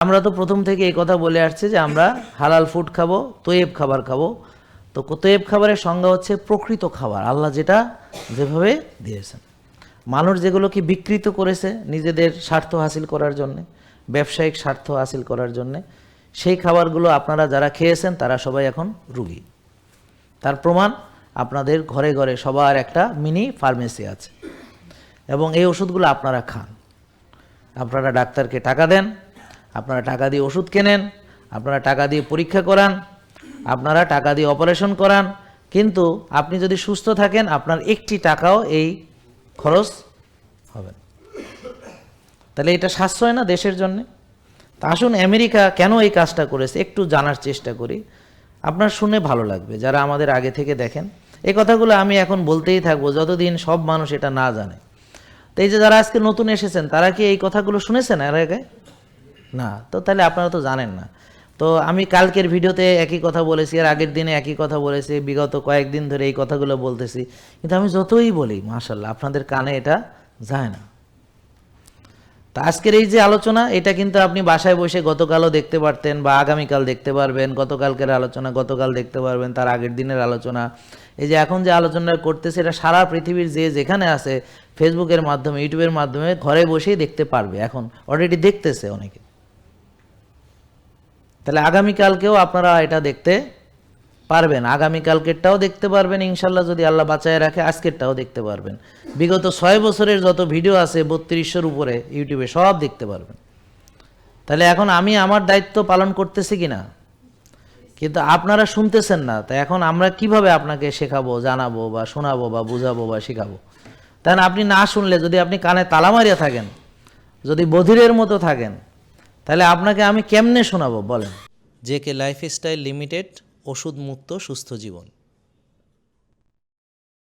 আমরা তো প্রথম থেকে এই কথা বলে আসছি যে আমরা হালাল ফুড খাবো, তৈয়ব খাবার খাবো। তো তৈয়ব খাবারের সংজ্ঞা হচ্ছে প্রকৃত খাবার, আল্লাহ যেটা যেভাবে দিয়েছেন। মানুষ যেগুলোকে বিকৃত করেছে নিজেদের স্বার্থ হাসিল করার জন্যে, ব্যবসায়িক স্বার্থ হাসিল করার জন্যে, সেই খাবারগুলো আপনারা যারা খেয়েছেন তারা সবাই এখন রুগী। তার প্রমাণ আপনাদের ঘরে ঘরে সবার একটা মিনি ফার্মেসি আছে, এবং এই ওষুধগুলো আপনারা খান। আপনারা ডাক্তারকে টাকা দেন, আপনারা টাকা দিয়ে ওষুধ কেনেন, আপনারা টাকা দিয়ে পরীক্ষা করান, আপনারা টাকা দিয়ে অপারেশন করান, কিন্তু আপনি যদি সুস্থ থাকেন আপনার একটি টাকাও এই খরচ হবে না। তাহলে এটা সাশ্রয় না দেশের জন্যে? তা আসুন আমেরিকা কেন এই কাজটা করেছে একটু জানার চেষ্টা করি। আপনার শুনে ভালো লাগবে যারা আমাদের আগে থেকে দেখেন। এই কথাগুলো আমি এখন বলতেই থাকবো যতদিন সব মানুষ এটা না জানে। তো এই যে যারা আজকে নতুন এসেছেন তারা কি এই কথাগুলো শুনেছেন এর আগে? না, তো তাহলে আপনারা তো জানেন না। তো আমি কালকের ভিডিওতে একই কথা বলেছি, আর আগের দিনে একই কথা বলেছি, বিগত কয়েকদিন ধরে এই কথাগুলো বলতেছি, কিন্তু আমি যতই বলি মাশাআল্লাহ আপনাদের কানে এটা যায় না। তা আজকের এই যে আলোচনা, এটা কিন্তু আপনি বাসায় বসে গতকালও দেখতে পারতেন বা আগামীকাল দেখতে পারবেন, গতকালকের আলোচনা গতকাল দেখতে পারবেন, তার আগের দিনের আলোচনা। এই যে এখন যে আলোচনা করতেছে এটা সারা পৃথিবীর যে যেখানে আছে ফেসবুকের মাধ্যমে, ইউটিউবের মাধ্যমে ঘরে বসেই দেখতে পারবে, এখন অলরেডি দেখতেছে অনেকে। তাহলে আগামীকালকেও আপনারা এটা দেখতে পারবেন, আগামীকালকেরটাও দেখতে পারবেন ইনশাল্লাহ যদি আল্লাহ বাঁচায় রাখে, আজকেরটাও দেখতে পারবেন। বিগত 6 বছরের যত ভিডিও আছে 3200-এর উপরে ইউটিউবে সব দেখতে পারবেন। তাহলে এখন আমি আমার দায়িত্ব পালন করতেছি কিনা, কিন্তু আপনারা শুনতেছেন না। তাই এখন আমরা কিভাবে আপনাকে শেখাবো, জানাবো বা শোনাবো বা বুঝাবো বা শেখাবো? তাই না, আপনি না শুনলে, যদি আপনি কানে তালা মারিয়া থাকেন, যদি বধিরের মতো থাকেন, তাহলে আপনাকে আমি কেমনে শোনাবো বলেন? জেকে লাইফস্টাইল লিমিটেড, ওষুধ মুক্ত সুস্থ জীবন।